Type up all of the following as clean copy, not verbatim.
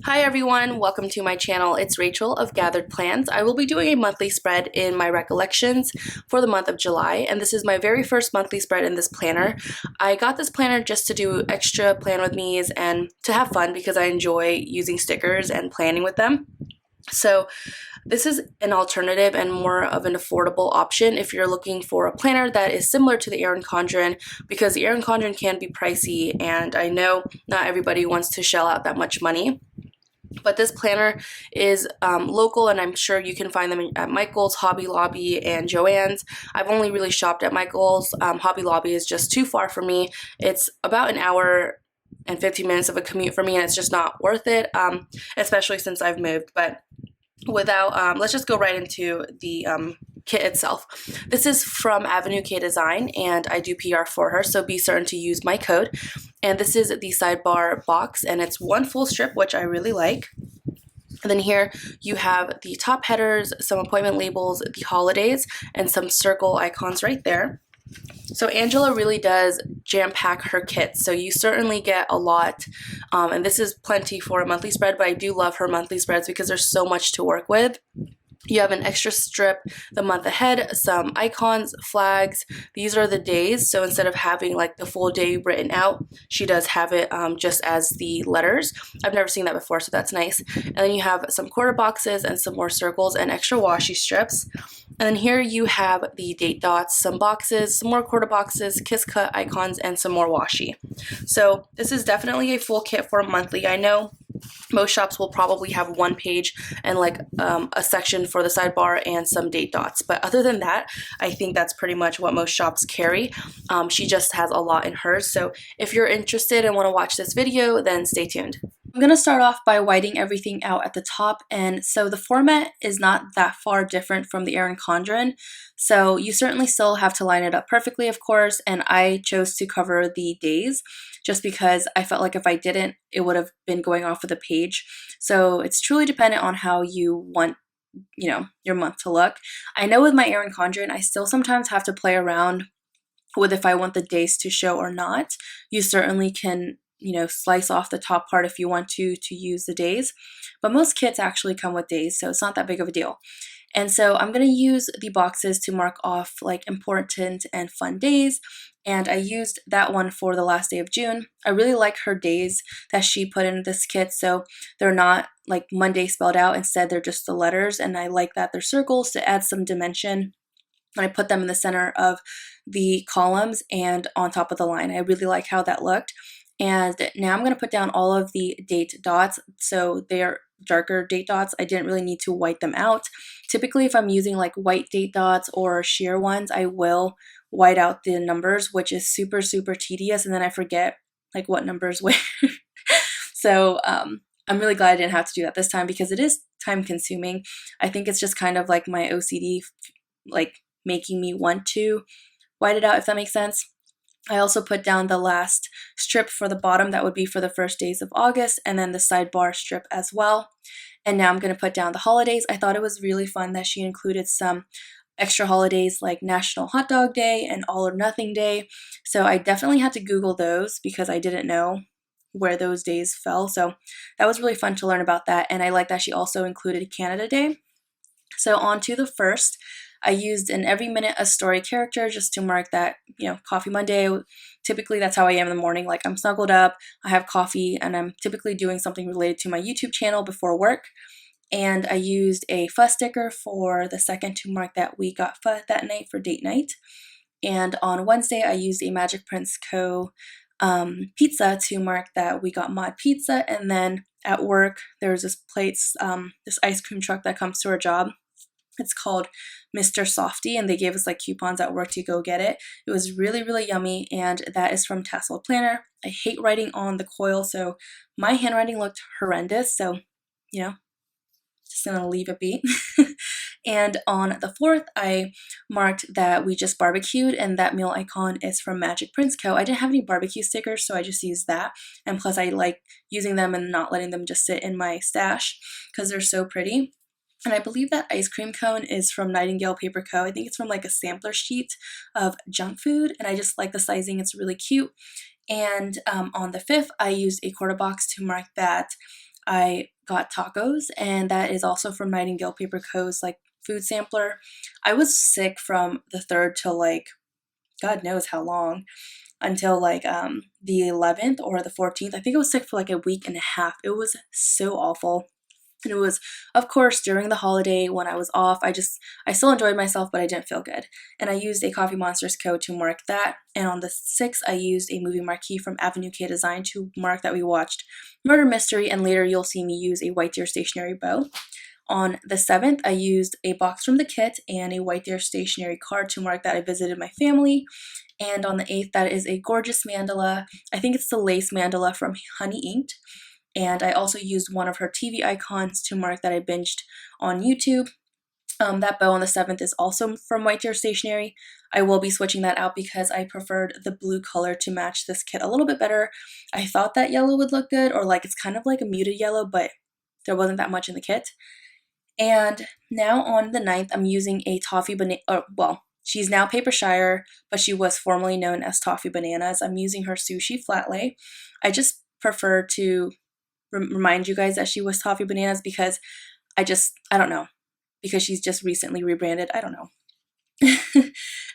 Hi everyone, welcome to my channel. It's Rachel of Gathered Plans. I will be doing a monthly spread in my Recollections for the month of July, and this is my very first monthly spread in this planner. I got this planner just to do extra plan with me's and to have fun because I enjoy using stickers and planning with them. So this is an alternative and more of an affordable option if you're looking for a planner that is similar to the Erin Condren, because the Erin Condren can be pricey and I know not everybody wants to shell out that much money. But this planner is local, and I'm sure you can find them at Michael's, Hobby Lobby, and Joann's. I've only really shopped at Michael's. Hobby Lobby is just too far for me. It's about an hour and 15 minutes of a commute for me, and it's just not worth it, especially since I've moved. But let's just go right into the kit itself. This is from Avenue K Design, and I do PR for her, so be certain to use my code. And this is the sidebar box, and it's one full strip, which I really like. And then here you have the top headers, some appointment labels, the holidays, and some circle icons right there. So Angela really does jam-pack her kits, so you certainly get a lot, and this is plenty for a monthly spread, but I do love her monthly spreads because there's so much to work with. You have an extra strip the month ahead, some icons, flags. These are the days, so instead of having like the full day written out, she does have it just as the letters. I've never seen that before, so that's nice. And then you have some quarter boxes and some more circles and extra washi strips. And then here you have the date dots, some boxes, some more quarter boxes, kiss cut icons, and some more washi. So this is definitely a full kit for a monthly. I know most shops will probably have one page and like a section for the sidebar and some date dots, but other than that, I think that's pretty much what most shops carry. She just has a lot in hers, so if you're interested and want to watch this video, then stay tuned. I'm going to start off by whiting everything out at the top, and so the format is not that far different from the Erin Condren, so you certainly still have to line it up perfectly, of course, and I chose to cover the days just because I felt like if I didn't, it would have been going off of the page. So it's truly dependent on how you want your month to look. I know with my Erin Condren, I still sometimes have to play around with if I want the days to show or not. You certainly can slice off the top part if you want to use the days, but most kits actually come with days, so it's not that big of a deal. And so I'm going to use the boxes to mark off like important and fun days, and I used that one for the last day of June. I really like her days that she put in this kit, so they're not like Monday spelled out, instead they're just the letters, and I like that they're circles to add some dimension. I put them in the center of the columns and on top of the line. I really like how that looked. And now I'm going to put down all of the date dots. So they're darker date dots. I didn't really need to white them out. Typically, if I'm using like white date dots or sheer ones, I will white out the numbers, which is super, super tedious. And then I forget like what numbers where. So I'm really glad I didn't have to do that this time because it is time consuming. I think it's just kind of like my OCD, like making me want to white it out, if that makes sense. I also put down the last strip for the bottom, that would be for the first days of August, and then the sidebar strip as well. And now I'm going to put down the holidays. I thought it was really fun that she included some extra holidays like National Hot Dog Day and All or Nothing Day. So I definitely had to Google those because I didn't know where those days fell. So that was really fun to learn about that. And I like that she also included Canada Day. So on to the first. I used an every minute a story character just to mark that, Coffee Monday. Typically, that's how I am in the morning. Like I'm snuggled up, I have coffee, and I'm typically doing something related to my YouTube channel before work. And I used a fuss sticker for the second to mark that we got pho that night for date night. And on Wednesday, I used a Magic Prince Co. Pizza to mark that we got mod pizza. And then at work, there's this place, this ice cream truck that comes to our job. It's called Mr. Softy, and they gave us like coupons at work to go get it. It was really, really yummy, and that is from Tasseled Planner. I hate writing on the coil, so my handwriting looked horrendous, so, just gonna leave it be. And on the 4th, I marked that we just barbecued, and that meal icon is from Magic Prince Co. I didn't have any barbecue stickers, so I just used that, and plus I like using them and not letting them just sit in my stash because they're so pretty. And I believe that ice cream cone is from Nightingale Paper Co. I think it's from like a sampler sheet of junk food, and I just like the sizing. It's really cute. And on the 5th, I used a quarter box to mark that I got tacos, and that is also from Nightingale Paper Co.'s like food sampler. I was sick from the 3rd till like God knows how long, until like the 11th or the 14th. I think I was sick for like a week and a half. It was so awful. And it was, of course, during the holiday when I was off. I still enjoyed myself, but I didn't feel good. And I used a Coffee Monsters code to mark that. And on the 6th, I used a movie marquee from Avenue K Design to mark that we watched Murder Mystery. And later, you'll see me use a White Deer stationery bow. On the 7th, I used a box from the kit and a White Deer stationery card to mark that I visited my family. And on the 8th, that is a gorgeous mandala. I think it's the lace mandala from Honey Inked. And I also used one of her TV icons to mark that I binged on YouTube. That bow on the 7th is also from White Deer Stationery. I will be switching that out because I preferred the blue color to match this kit a little bit better. I thought that yellow would look good, or like it's kind of like a muted yellow, but there wasn't that much in the kit. And now on the 9th, I'm using a Toffee Banana, well, she's now Paper Shire, but she was formerly known as Toffee Bananas. I'm using her sushi flat lay. I just prefer to remind you guys that she was Toffee Bananas because I don't know, because she's just recently rebranded. I don't know.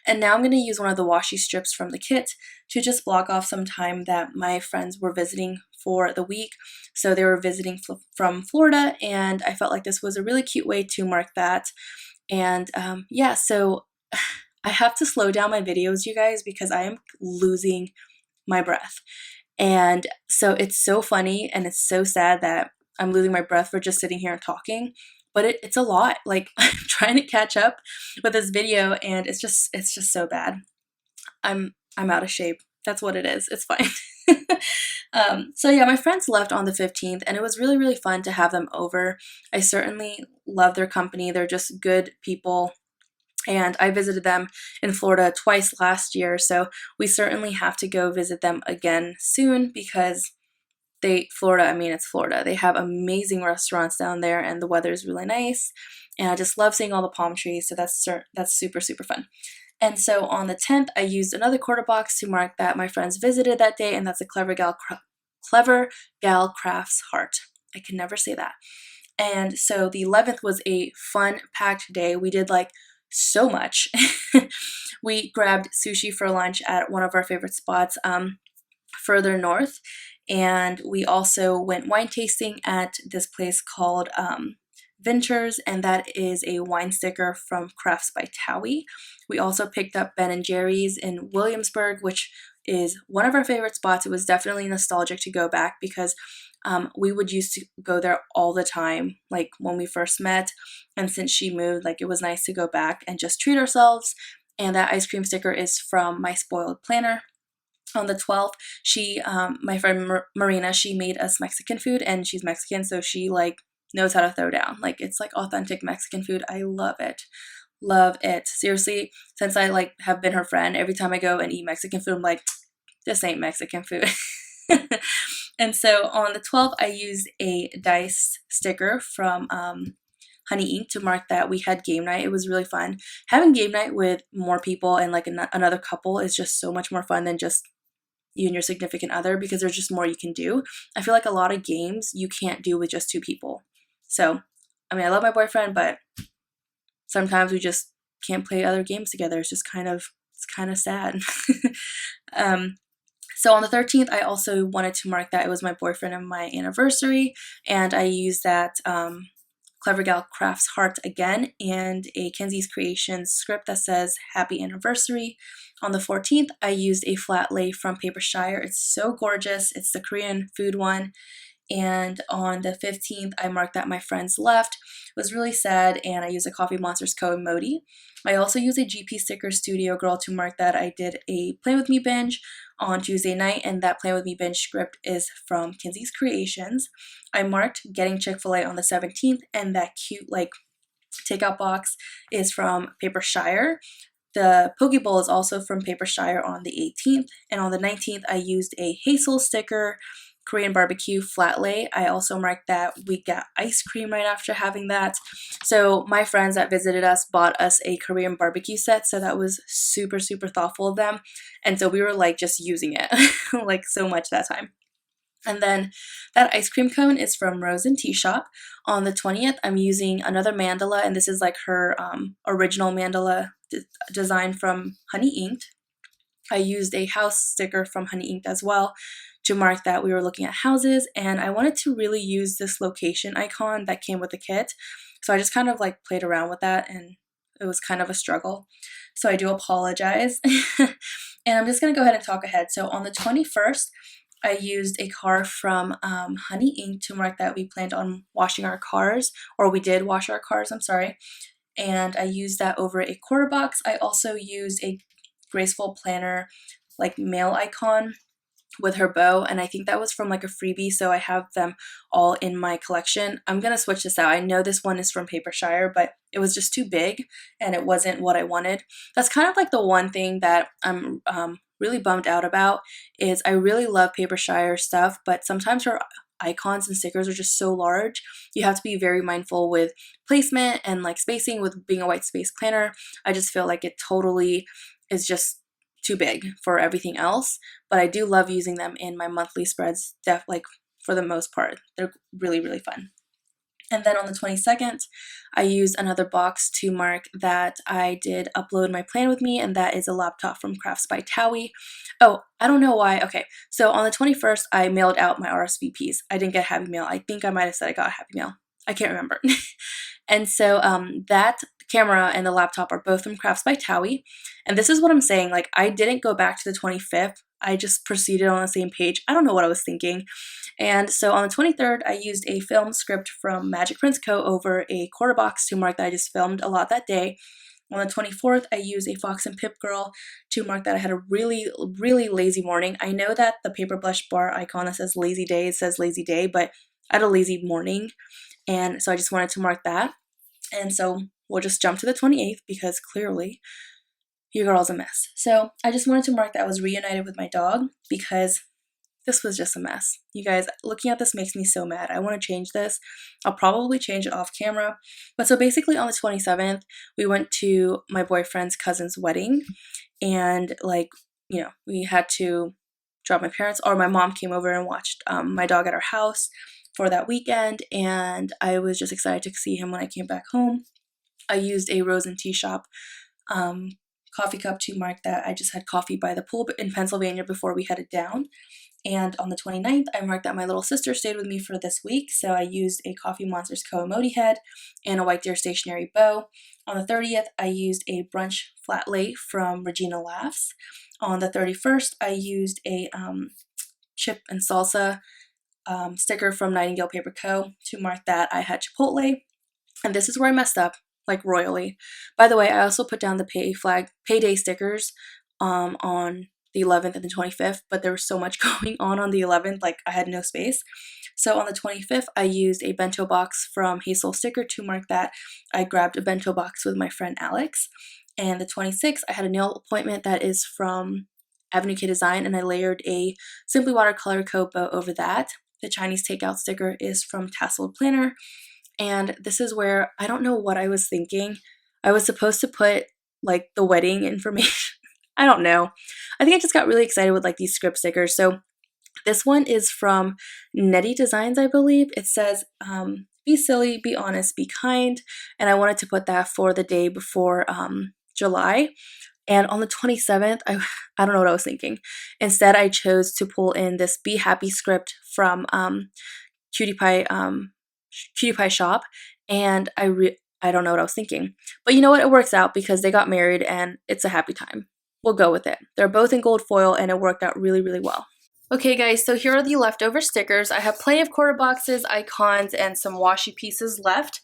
And now I'm going to use one of the washi strips from the kit to just block off some time that my friends were visiting for the week. So they were visiting from Florida, and I felt like this was a really cute way to mark that. And yeah, so I have to slow down my videos, you guys, because I am losing my breath. And so it's so funny and it's so sad that I'm losing my breath for just sitting here and talking. But it's a lot. Like I'm trying to catch up with this video, and it's just so bad. I'm out of shape. That's what it is. It's fine. So yeah, my friends left on the 15th, and it was really, really fun to have them over. I certainly love their company. They're just good people. And I visited them in Florida twice last year, so we certainly have to go visit them again soon because Florida, I mean, it's Florida. They have amazing restaurants down there, and the weather is really nice. And I just love seeing all the palm trees, so that's super, super fun. And so on the 10th, I used another quarter box to mark that my friends visited that day, and that's a Clever Gal Crafts heart. I can never say that. And so the 11th was a fun, packed day. We did like so much. We grabbed sushi for lunch at one of our favorite spots further north, and we also went wine tasting at this place called Ventures, and that is a wine sticker from Crafts by Towie. We also picked up Ben & Jerry's in Williamsburg, which is one of our favorite spots. It was definitely nostalgic to go back because we would used to go there all the time, like when we first met. And since she moved, like it was nice to go back and just treat ourselves. And that ice cream sticker is from My Spoiled Planner. On the 12th, my friend Marina, she made us Mexican food, and she's Mexican, so she like knows how to throw down. Like it's like authentic Mexican food. I love it. Love it. Seriously, since I like have been her friend, every time I go and eat Mexican food, I'm like, this ain't Mexican food. And so on the 12th, I used a dice sticker from Honey Ink to mark that we had game night. It was really fun. Having game night with more people and like another couple is just so much more fun than just you and your significant other, because there's just more you can do. I feel like a lot of games you can't do with just two people. So, I mean, I love my boyfriend, but sometimes we just can't play other games together. It's kind of sad. So on the 13th, I also wanted to mark that it was my boyfriend and my anniversary, and I used that Clever Gal Crafts heart again and a Kenzie's Creations script that says Happy Anniversary. On the 14th, I used a flat lay from Paper Shire. It's so gorgeous. It's the Korean food one. And on the 15th, I marked that my friends left. It was really sad, and I used a Coffee Monsters Co. emoji. I also used a GP Sticker Studio Girl to mark that I did a Play With Me binge on Tuesday night, and that Play With Me binge script is from Kenzie's Creations. I marked Getting Chick-fil-A on the 17th, and that cute like takeout box is from Paper Shire. The Poke Bowl is also from Paper Shire on the 18th, and on the 19th, I used a Hazel sticker Korean barbecue flat lay. I also marked that we got ice cream right after having that. So my friends that visited us bought us a Korean barbecue set, so that was super, super thoughtful of them. And so we were like just using it like so much that time. And then that ice cream cone is from Rose and Tea Shop. On the 20th, I'm using another mandala, and this is like her original mandala design from Honey Inked. I used a house sticker from Honey Inked as well to mark that we were looking at houses, and I wanted to really use this location icon that came with the kit. So I just kind of like played around with that, and it was kind of a struggle. So I do apologize. And I'm just going to go ahead and talk ahead. So on the 21st, I used a car from Honey Ink to mark that we planned on washing our cars, or we did wash our cars, I'm sorry. And I used that over a quarter box. I also used a Graceful Planner like mail icon with her bow, and I think that was from like a freebie, so I have them all in my collection. I'm gonna switch this out. I know this one is from Papershire, but it was just too big and it wasn't what I wanted. That's kind of like the one thing that I'm really bummed out about, is I really love Papershire stuff, but sometimes her icons and stickers are just so large. You have to be very mindful with placement and like spacing with being a white space planner. I just feel like it totally is just too big for everything else, but I do love using them in my monthly spreads, like for the most part. They're really, really fun. And then on the 22nd, I used another box to mark that I did upload my plan with me, and that is a laptop from Crafts by Towie. Oh, I don't know why. Okay, so on the 21st, I mailed out my RSVPs. I didn't get Happy Mail. I think I might have said I got a Happy Mail. I can't remember. And so that camera and the laptop are both from Crafts by Towie. And this is what I'm saying. Like, I didn't go back to the 25th. I just proceeded on the same page. I don't know what I was thinking. And so on the 23rd, I used a film script from Magic Prints Co. over a quarter box to mark that I just filmed a lot that day. On the 24th, I used a Fox and Pip Girl to mark that I had a really, really lazy morning. I know that the paper blush bar icon that says lazy day, it says lazy day, but I had a lazy morning. And so I just wanted to mark that. And so we'll just jump to the 28th because clearly your girl's a mess. So I just wanted to mark that I was reunited with my dog because this was just a mess. You guys, looking at this makes me so mad. I want to change this. I'll probably change it off camera. But so basically on the 27th, we went to my boyfriend's cousin's wedding. And like, you know, we had to drop my parents, or my mom came over and watched my dog at our house for that weekend. And I was just excited to see him when I came back home. I used a Rose and Tea Shop coffee cup to mark that I just had coffee by the pool in Pennsylvania before we headed down. And on the 29th, I marked that my little sister stayed with me for this week, so I used a Coffee Monsters Co. emoji head and a White Deer stationery bow. On the 30th, I used a brunch flat lay from Regina Laughs. On the 31st, I used a chip and salsa sticker from Nightingale Paper Co. to mark that I had Chipotle. And this is where I messed up, like royally. By the way, I also put down the payday stickers on the 11th and the 25th, but there was so much going on the 11th, like I had no space. So on the 25th, I used a bento box from Hazel Sticker to mark that I grabbed a bento box with my friend Alex. And the 26th, I had a nail appointment that is from Avenue K Design, and I layered a Simply Watercolor Co. bow over that. The Chinese takeout sticker is from Tasseled Planner. And this is where I don't know what I was thinking. I was supposed to put like the wedding information. I don't know. I think I just got really excited with like these script stickers. So this one is from Nettie Designs, I believe. It says, be silly, be honest, be kind. And I wanted to put that for the day before July. And on the 27th, I don't know what I was thinking. Instead, I chose to pull in this Be Happy script from Cutie Pie Shop. And I don't know what I was thinking. But you know what? It works out because they got married and it's a happy time. We'll go with it. They're both in gold foil and it worked out really, really well. Okay guys, so here are the leftover stickers. I have plenty of quarter boxes, icons, and some washi pieces left.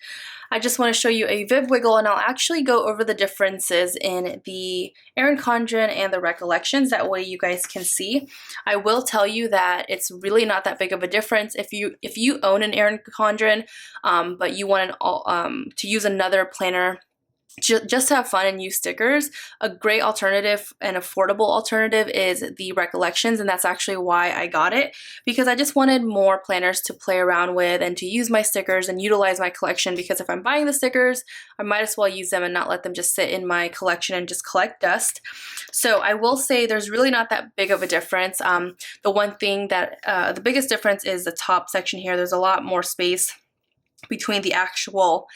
I just want to show you a Viv Wiggle, and I'll actually go over the differences in the Erin Condren and the Recollections. That way you guys can see. I will tell you that it's really not that big of a difference if you own an Erin Condren, but you want to use another planner just to have fun and use stickers, a great alternative and affordable alternative is the Recollections, and that's actually why I got it, because I just wanted more planners to play around with and to use my stickers and utilize my collection, because if I'm buying the stickers, I might as well use them and not let them just sit in my collection and just collect dust. So I will say there's really not that big of a difference. The one thing that, the biggest difference is the top section here. There's a lot more space between the actual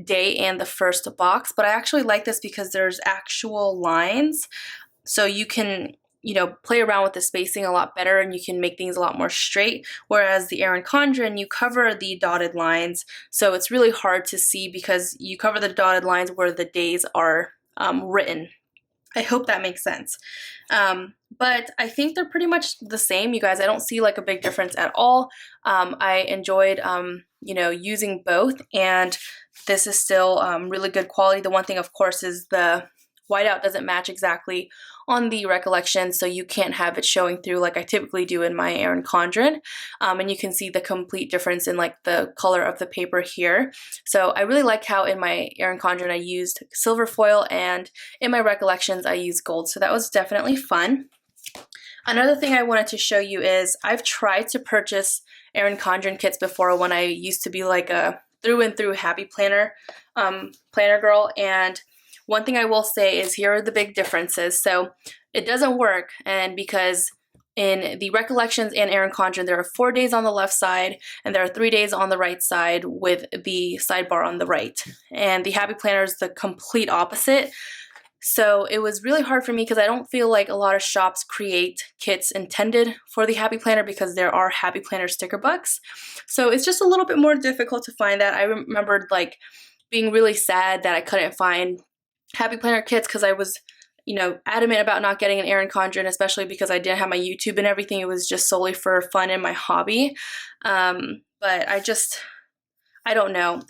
day and the first box, but I actually like this because there's actual lines, so you can, you know, play around with the spacing a lot better and you can make things a lot more straight, whereas the Erin Condren, you cover the dotted lines, so it's really hard to see because you cover the dotted lines where the days are written. I hope that makes sense. But I think they're pretty much the same, you guys. I don't see like a big difference at all. I enjoyed, you know, using both, and this is still really good quality. The one thing, of course, is the whiteout doesn't match exactly on the Recollection, so you can't have it showing through like I typically do in my Erin Condren. And you can see the complete difference in like the color of the paper here. So I really like how in my Erin Condren I used silver foil, and in my Recollections I used gold, so that was definitely fun. Another thing I wanted to show you is I've tried to purchase Erin Condren kits before when I used to be like a through and through happy planner girl, and one thing I will say is here are the big differences. So it doesn't work, and because in the Recollections and Erin Condren there are 4 days on the left side and there are 3 days on the right side with the sidebar on the right, and the happy planner is the complete opposite. So it was really hard for me because I don't feel like a lot of shops create kits intended for the happy planner because there are happy planner sticker books. So it's just a little bit more difficult to find that. I remembered like being really sad that I couldn't find happy planner kits because I was, you know, adamant about not getting an Erin Condren, especially because I didn't have my YouTube and everything. It was just solely for fun and my hobby. But I don't know.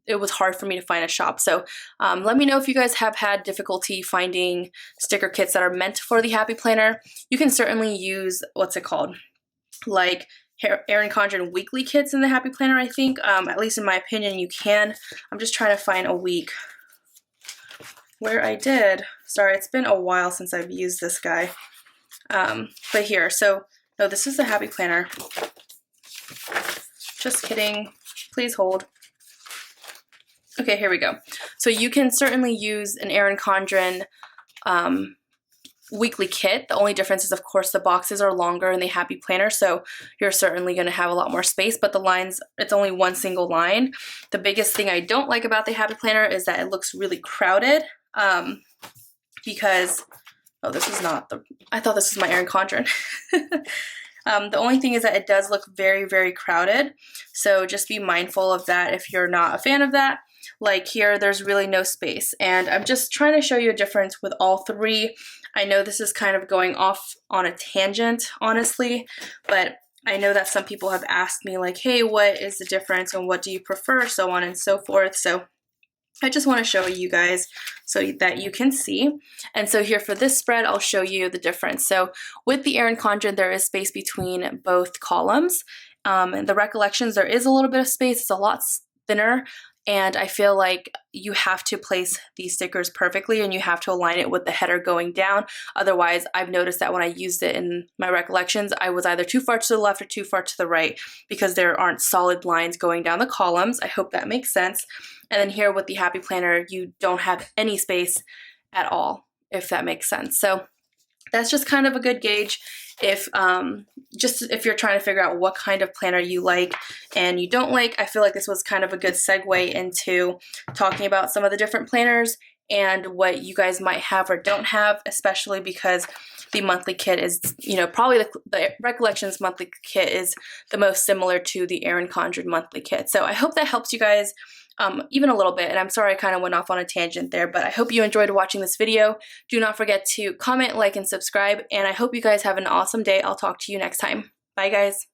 It was hard for me to find a shop. So let me know if you guys have had difficulty finding sticker kits that are meant for the happy planner. You can certainly use, what's it called? Like Erin Condren weekly kits in the happy planner, I think. At least in my opinion, you can. I'm just trying to find a week where I did. Sorry, it's been a while since I've used this guy. But here, so, no, this is the happy planner. Just kidding. Please hold. Okay, here we go. So you can certainly use an Erin Condren weekly kit. The only difference is, of course, the boxes are longer in the happy planner, so you're certainly going to have a lot more space, but the lines, it's only one single line. The biggest thing I don't like about the happy planner is that it looks really crowded, because, oh, this is not the, I thought this was my Erin Condren. The only thing is that it does look very, very crowded, so just be mindful of that if you're not a fan of that. Like here, there's really no space, and I'm just trying to show you a difference with all three. I know this is kind of going off on a tangent, honestly, but I know that some people have asked me like, hey, what is the difference and what do you prefer, so on and so forth. So I just want to show you guys so that you can see. And so here for this spread, I'll show you the difference. So with the Erin Condren, there is space between both columns. And the Recollections, there is a little bit of space. It's a lot thinner. And I feel like you have to place these stickers perfectly and you have to align it with the header going down. Otherwise, I've noticed that when I used it in my Recollections, I was either too far to the left or too far to the right because there aren't solid lines going down the columns. I hope that makes sense. And then here with the Happy Planner, you don't have any space at all, if that makes sense. So that's just kind of a good gauge if if you're trying to figure out what kind of planner you like and you don't like. I feel like this was kind of a good segue into talking about some of the different planners and what you guys might have or don't have, especially because the monthly kit is, you know, probably the Recollections monthly kit is the most similar to the Erin Condren monthly kit. So I hope that helps you guys even a little bit, and I'm sorry I kind of went off on a tangent there, but I hope you enjoyed watching this video. Do not forget to comment, like, and subscribe, and I hope you guys have an awesome day. I'll talk to you next time. Bye, guys.